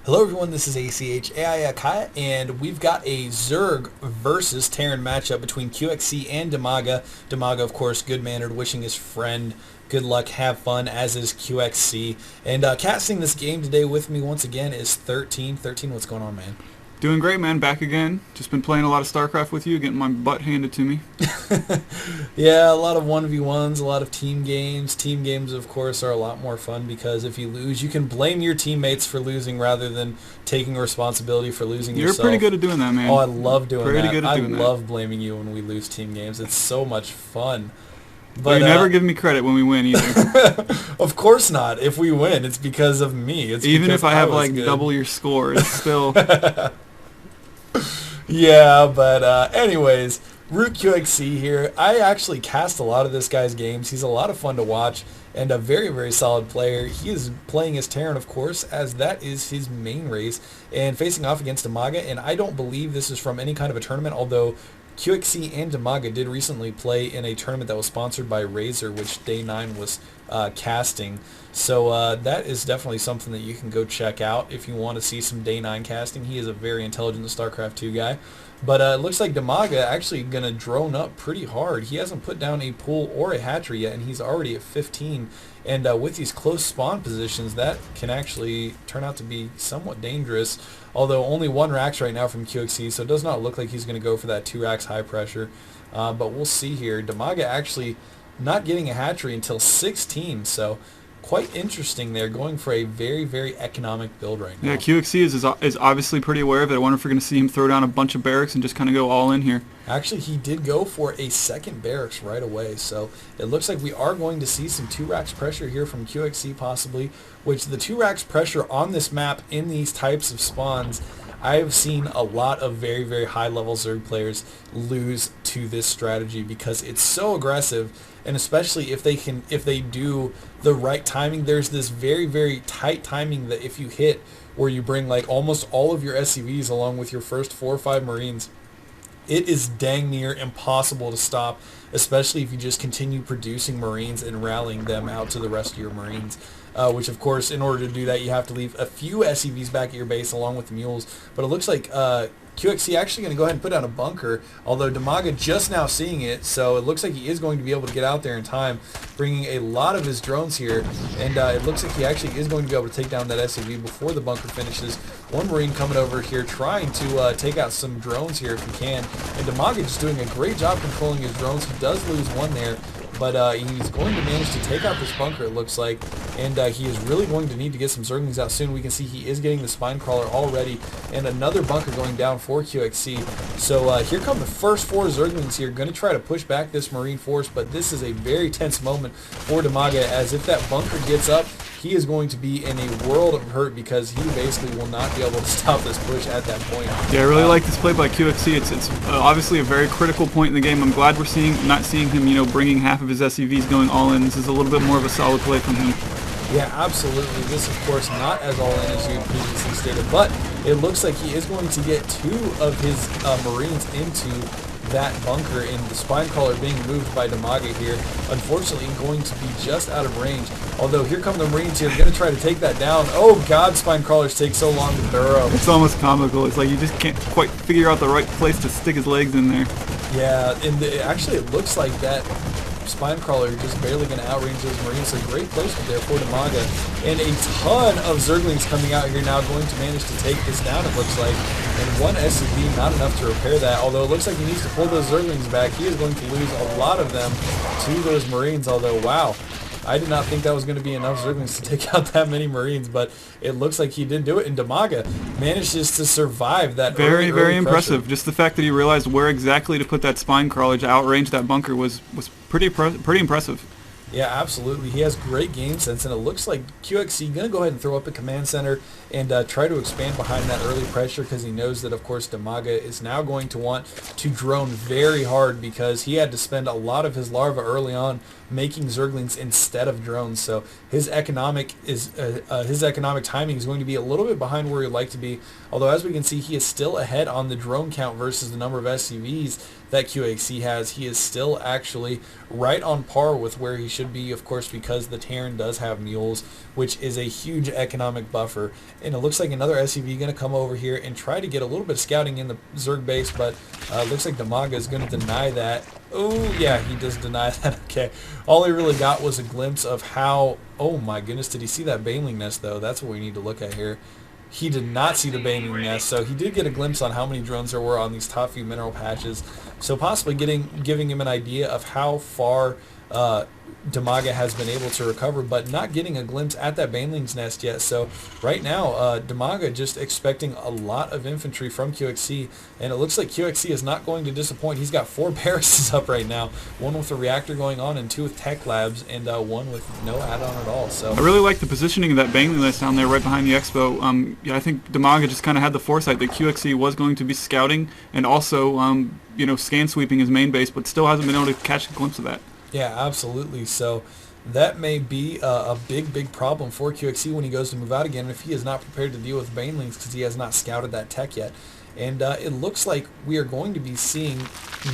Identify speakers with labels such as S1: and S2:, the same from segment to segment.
S1: Hello everyone, this is ACHAIAKAIA, and we've got a Zerg versus Terran matchup between QXC and Dimaga. Dimaga, of course, good-mannered, wishing his friend good luck, have fun, as is QXC. And casting this game today with me once again is 13. 13, what's going on, man?
S2: Doing great, man. Back again. Just been playing a lot of StarCraft with you, getting my butt handed to me.
S1: Yeah, a lot of 1v1s, a lot of team games. Team games, of course, are a lot more fun because if you lose, you can blame your teammates for losing rather than taking responsibility for losing yourself.
S2: You're pretty good at doing that, man.
S1: Oh, I love doing that.
S2: Pretty good at doing that.
S1: I love blaming you when we lose team games. It's so much fun.
S2: But you never give me credit when we win either.
S1: Of course not. If we win, it's because of me. It's
S2: even if I have like
S1: good.
S2: double your score, it's still...
S1: Yeah, but anyways, ROOTqxc here. I actually cast a lot of this guy's games. He's a lot of fun to watch and a very, very solid player. He is playing as Terran, of course, as that is his main race, and facing off against Dimaga, and I don't believe this is from any kind of a tournament, although QXC and Dimaga did recently play in a tournament that was sponsored by Razer, which Day 9 was casting. So that is definitely something that you can go check out if you want to see some Day 9 casting. He is a very intelligent StarCraft 2 guy. But it looks like Dimaga actually going to drone up pretty hard. He hasn't put down a pool or a hatchery yet, and he's already at 15. And with these close spawn positions, that can actually turn out to be somewhat dangerous. Although only 1 Rax right now from QXC, so it does not look like he's going to go for that 2 Rax high pressure. But we'll see here. Dimaga actually not getting a hatchery until 16, so quite interesting there, going for a very, very economic build right now.
S2: Yeah, QXC is obviously pretty aware of it. I wonder if we're going to see him throw down a bunch of barracks and just kind of go all in here.
S1: Actually, he did go for a second barracks right away, so it looks like we are going to see some 2 Rax pressure here from QXC possibly, which the 2 Rax pressure on this map in these types of spawns, I've seen a lot of very, very high-level Zerg players lose to this strategy because it's so aggressive, and especially if they do the right timing. There's this very, very tight timing that if you hit where you bring like almost all of your SCVs along with your first 4 or 5 Marines, it is dang near impossible to stop, especially if you just continue producing Marines and rallying them out to the rest of your Marines. Which, of course, in order to do that, you have to leave a few SCVs back at your base along with the mules. But it looks like QXC actually going to go ahead and put down a bunker, although Dimaga just now seeing it, so it looks like he is going to be able to get out there in time, bringing a lot of his drones here, and it looks like he actually is going to be able to take down that SCV before the bunker finishes. 1 Marine coming over here trying to take out some drones here if he can, and Dimaga just doing a great job controlling his drones. He does lose 1 there, but he's going to manage to take out this bunker, it looks like, and he is really going to need to get some Zerglings out soon. We can see he is getting the Spine Crawler already, and another bunker going down for QXC. So here come the first 4 Zerglings here, going to try to push back this Marine force, but this is a very tense moment for Dimaga, as if that bunker gets up, he is going to be in a world of hurt because he basically will not be able to stop this push at that point.
S2: Yeah, I really like this play by QXC. It's obviously a very critical point in the game. I'm glad we're not seeing him, bringing half of his SCVs going all in. This is a little bit more of a solid play from him.
S1: Yeah, absolutely. This, of course, not as all in as you previously stated, but it looks like he is going to get 2 of his Marines into that bunker, and the Spine Crawler being moved by Dimaga here, unfortunately going to be just out of range. Although here come the Marines here, going to try to take that down. Oh God, Spine Crawlers take so long to burrow.
S2: It's almost comical. It's like you just can't quite figure out the right place to stick his legs in there.
S1: Yeah, and actually it looks like that Spine Crawler just barely going to outrange those Marines. So great placement there for Dimaga. And a ton of Zerglings coming out here now, going to manage to take this down, it looks like. And 1 SCV, not enough to repair that. Although it looks like he needs to pull those Zerglings back. He is going to lose a lot of them to those Marines. Although, wow, I did not think that was going to be enough Zerglings to take out that many Marines, but it looks like he did do it, and Dimaga manages to survive that
S2: very, very impressive.
S1: pressure.
S2: Just the fact that he realized where exactly to put that Spine Crawler to outrange that bunker was pretty impressive.
S1: Yeah, absolutely. He has great game sense, and it looks like QXC going to go ahead and throw up a command center and try to expand behind that early pressure, because he knows that, of course, Dimaga is now going to want to drone very hard because he had to spend a lot of his larva early on making Zerglings instead of drones. So his economic timing is going to be a little bit behind where he'd like to be. Although, as we can see, he is still ahead on the drone count versus the number of SCVs. that QXC has. He is still actually right on par with where he should be, of course, because the Terran does have mules, which is a huge economic buffer. And it looks like another SCV going to come over here and try to get a little bit of scouting in the Zerg base, but looks like Dimaga is going to deny that. Oh, yeah, he does deny that. Okay. All he really got was a glimpse of how... Oh, my goodness. Did he see that Baneling nest, though? That's what we need to look at here. He did not see the Baneling nest, so he did get a glimpse on how many drones there were on these top few mineral patches. So possibly giving him an idea of how far Dimaga has been able to recover, but not getting a glimpse at that Baneling's nest yet. So right now, Dimaga just expecting a lot of infantry from QXC, and it looks like QXC is not going to disappoint. He's got 4 barracks up right now, 1 with a reactor going on, and 2 with tech labs, and 1 with no add-on at all. So
S2: I really like the positioning of that Baneling nest down there right behind the expo. Yeah, I think Dimaga just kind of had the foresight that QXC was going to be scouting and also scan sweeping his main base, but still hasn't been able to catch a glimpse of that.
S1: Yeah, absolutely. So that may be a big problem for QXC when he goes to move out again if he is not prepared to deal with Banelings because he has not scouted that tech yet. And it looks like we are going to be seeing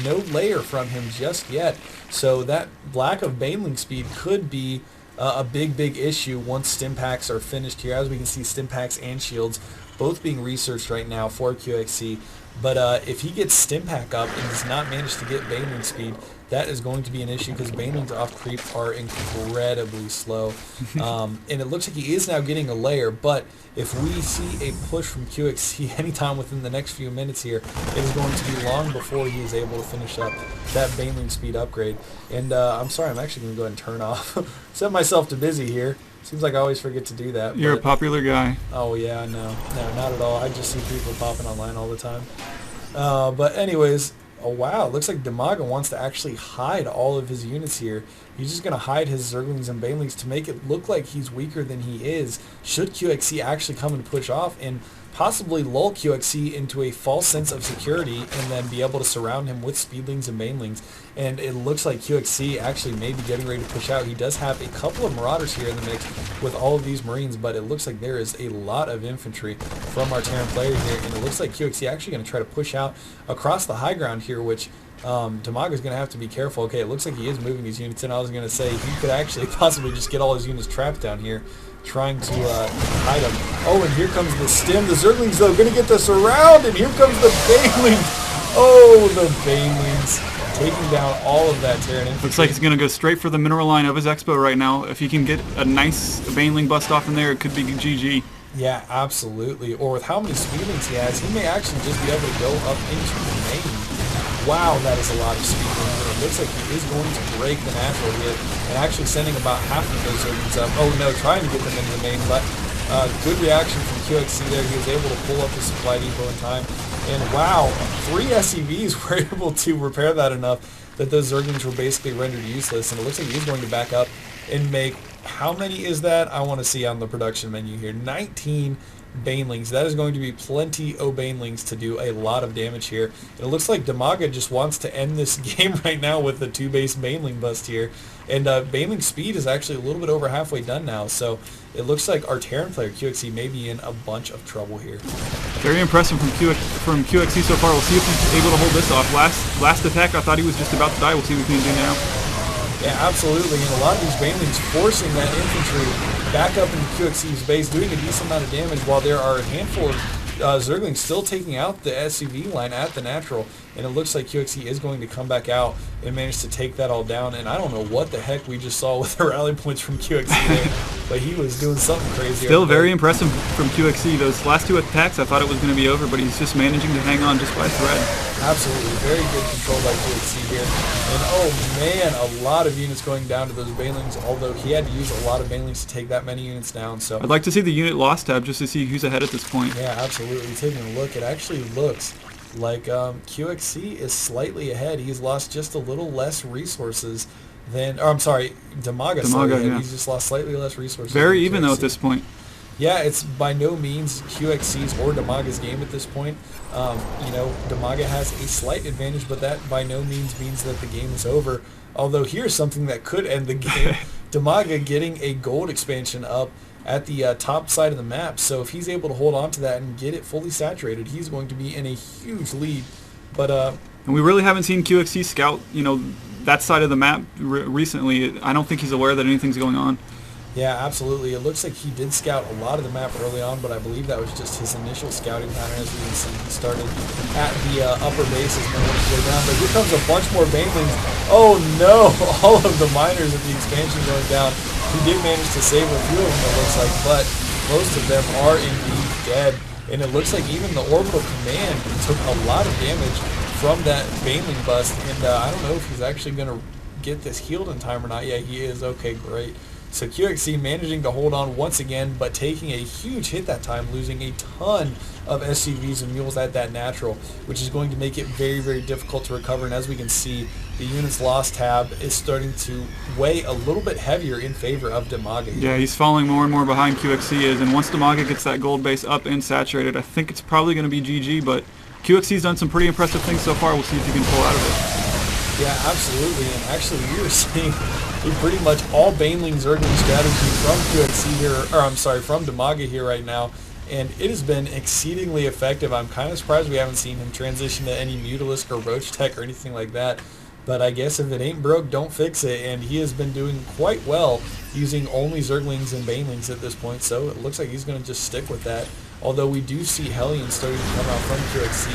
S1: no layer from him just yet. So that lack of Baneling speed could be a big issue once stim packs are finished here. As we can see, stim packs and shields both being researched right now for QXC. But if he gets stim pack up and does not manage to get Baneling speed, that is going to be an issue because Banelings off creep are incredibly slow. And it looks like he is now getting a layer, but if we see a push from QXC anytime within the next few minutes here, it is going to be long before he is able to finish up that Baneling speed upgrade. And I'm sorry, I'm actually going to go ahead and turn off. Set myself to busy here. Seems like I always forget to do that.
S2: You're a popular guy.
S1: Oh, yeah, no, not at all. I just see people popping online all the time. But anyways... Oh wow, it looks like Dimaga wants to actually hide all of his units here. He's just going to hide his Zerglings and Banelings to make it look like he's weaker than he is, should QXC actually come and push off and possibly lull QXC into a false sense of security and then be able to surround him with Speedlings and Banelings. And it looks like QXC actually may be getting ready to push out. He does have a couple of Marauders here in the mix with all of these Marines, but it looks like there is a lot of infantry from our Terran player here, and it looks like QXC actually going to try to push out across the high ground here, which Dimaga is going to have to be careful. Okay, it looks like he is moving these units in. I was going to say he could actually possibly just get all his units trapped down here, trying to hide them. Oh, and here comes the stim. The Zerglings, though, going to get this around, and here comes the Banelings. Oh, the Banelings taking down all of that Terran infantry.
S2: Looks like he's going to go straight for the mineral line of his expo right now. If he can get a nice Baneling bust off in there, it could be GG.
S1: Yeah, absolutely. Or with how many Speedlings he has, he may actually just be able to go up into the main. Wow, that is a lot of Speedlings. It looks like he is going to break the natural here and actually sending about half of those Zerglings up. Oh no, trying to get them into the main, but good reaction from QXC there. He was able to pull up the supply depot in time. And wow, 3 SCVs were able to repair that enough that those Zerglings were basically rendered useless. And it looks like he's going to back up and make, how many is that? I want to see on the production menu here. 19 Banelings. That is going to be plenty of Banelings to do a lot of damage here. And it looks like Dimaga just wants to end this game right now with the 2-base Baneling bust here. And Baneling speed is actually a little bit over halfway done now. So it looks like our Terran player QXC may be in a bunch of trouble here.
S2: Very impressive from QXC so far. We'll see if he's able to hold this off. Last attack, I thought he was just about to die. We'll see what he can do now.
S1: Yeah, absolutely. And a lot of these Banelings forcing that infantry back up into QXC's base, doing a decent amount of damage, while there are a handful of Zerglings still taking out the SCV line at the natural. And it looks like QXC is going to come back out and manage to take that all down. And I don't know what the heck we just saw with the rally points from QXC there, but he was doing something crazy.
S2: Still very impressive from QXC. Those last 2 attacks, I thought it was going to be over, but he's just managing to hang on just by a thread.
S1: Absolutely. Very good control by QXC here. And oh man, a lot of units going down to those Banelings, although he had to use a lot of Banelings to take that many units down. So
S2: I'd like to see the unit loss tab just to see who's ahead at this point.
S1: Yeah, absolutely. Taking a look, it actually looks like QXC is slightly ahead. He's lost just a little less resources than, or I'm sorry, Dimaga's slightly ahead.
S2: Yeah.
S1: He's just lost slightly less resources.
S2: Very even though at this point.
S1: Yeah, it's by no means QXC's or Dimaga's game at this point. Dimaga has a slight advantage, but that by no means means that the game is over. Although here's something that could end the game. Dimaga getting a gold expansion up at the top side of the map. So if he's able to hold on to that and get it fully saturated, he's going to be in a huge lead. But
S2: And we really haven't seen QXC scout, that side of the map recently. I don't think he's aware that anything's going on.
S1: Yeah, absolutely. It looks like he did scout a lot of the map early on, but I believe that was just his initial scouting pattern. As we can see, he started at the upper base and then worked his way down. But here comes a bunch more banelings. Oh no! All of the miners at the expansion going down. He did manage to save a few of them, it looks like, but most of them are indeed dead. And it looks like even the orbital command took a lot of damage from that baneling bust. And I don't know if he's actually going to get this healed in time or not. Yeah, he is. Okay, great. So QXC managing to hold on once again, but taking a huge hit that time, losing a ton of SCVs and mules at that natural, which is going to make it very, very difficult to recover. And as we can see, the units lost tab is starting to weigh a little bit heavier in favor of Dimaga.
S2: Yeah, he's falling more and more behind QXC is, and once Dimaga gets that gold base up and saturated, I think it's probably going to be GG, but QXC's done some pretty impressive things so far. We'll see if he can pull out of it.
S1: Yeah, absolutely. And actually, we were seeing a pretty much all baneling Zergling strategy from QXC here, or I'm sorry, from Dimaga here right now. And it has been exceedingly effective. I'm kind of surprised we haven't seen him transition to any Mutalisk or Roach Tech or anything like that. But I guess if it ain't broke, don't fix it. And he has been doing quite well using only Zerglings and Banelings at this point. So it looks like he's going to just stick with that. Although we do see Hellions starting to come out from QXC.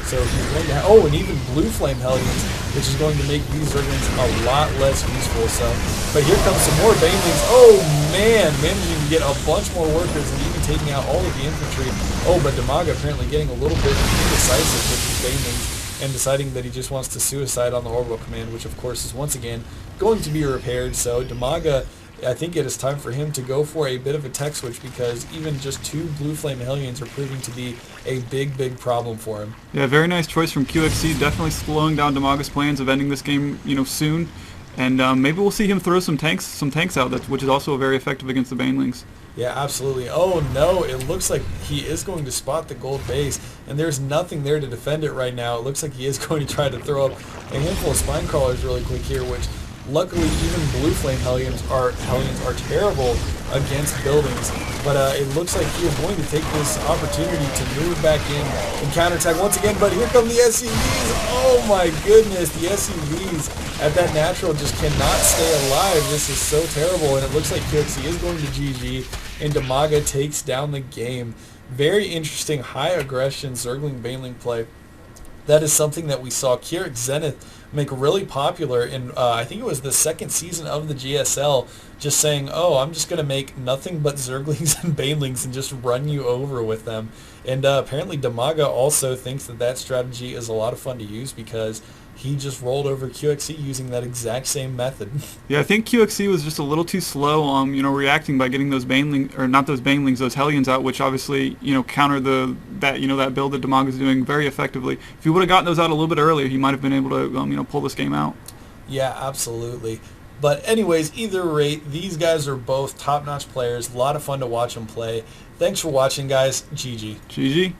S1: So he's going to have, oh, and even Blue Flame Hellions, which is going to make these Zerglings a lot less useful. So, but here comes some more Banelings. Oh man, managing to get a bunch more workers and even taking out all of the infantry. Oh, but Dimaga apparently getting a little bit indecisive with these Banelings and deciding that he just wants to suicide on the orbital command, which of course is once again going to be repaired. So Dimaga, I think it is time for him to go for a bit of a tech switch, because even just 2 Blue Flame Hellions are proving to be a big, big problem for him.
S2: Yeah, very nice choice from QXC, definitely slowing down Dimaga's plans of ending this game, soon. And maybe we'll see him throw some tanks out, which is also very effective against the Banelings.
S1: Yeah, absolutely. Oh no, it looks like he is going to spot the gold base, and there's nothing there to defend it right now. It looks like he is going to try to throw up a handful of spine crawlers really quick here, which luckily even Blue Flame Hellions are terrible against buildings. But it looks like he is going to take this opportunity to move back in and counterattack once again. But here come the SCVs. Oh my goodness, the SCVs at that natural just cannot stay alive. This is so terrible, and it looks like QXC is going to GG, and Dimaga takes down the game. Very interesting high aggression Zergling Baneling play. That is something that we saw Kirik Zenith make really popular in, I think it was the second season of the GSL, just saying, oh, I'm just going to make nothing but Zerglings and Banelings and just run you over with them. And apparently Dimaga also thinks that that strategy is a lot of fun to use, because he just rolled over QXC using that exact same method.
S2: Yeah, I think QXC was just a little too slow on, reacting by getting those Banelings, or not those Banelings, those Hellions out, which obviously, counter that build that Dimaga's doing very effectively. If he would have gotten those out a little bit earlier, he might have been able to, pull this game out.
S1: Yeah, absolutely. But anyways, either rate, these guys are both top-notch players. A lot of fun to watch them play. Thanks for watching, guys. GG.
S2: GG.